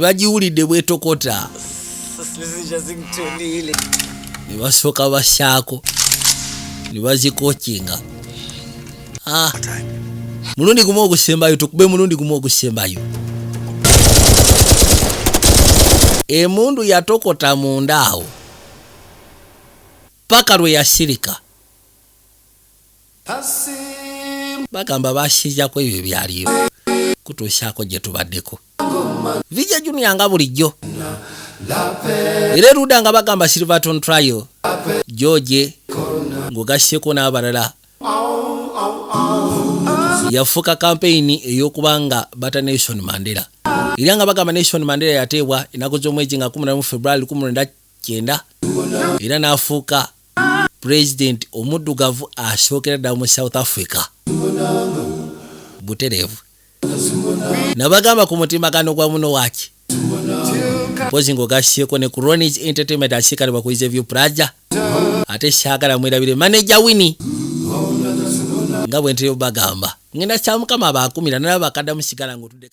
Bagiwulidde bwetokota ne basooka bashaako ne bazikokinga. Mulundi gumu ogusembayo tukube mulundi gumu ogusembayo. Emundu yatokota munda awo paka lwe yasirika. Bagamba bashiijako ebyo byaliyo kutuusaako gye tubaddeko. Vija Junior nga bulijjo. Era eruda nga bagamba Silverton trial George ng'ogasseko n'abalala. Yafuuka kampeyini ey'okubanga bata Nelson Mandela. Era nga bagamba Nelson Mandela yateebwa ennaku z'omwezi nga 14 February 1999 era n'afuuka president omuddugavu asookera ddala mu South Africa. Butereevu. Nabagamba ku mutimbagano gwa muno waki. Pozi ng'ogasseko ne Cronies Entertainment asiikalibwa ku View Plaza. Ate saagala mwerabire manager Winnie. Nga bwe ntera bagamba. Ngenda kya Mukama abakumira nalaba bakadda musigala ng'otudde.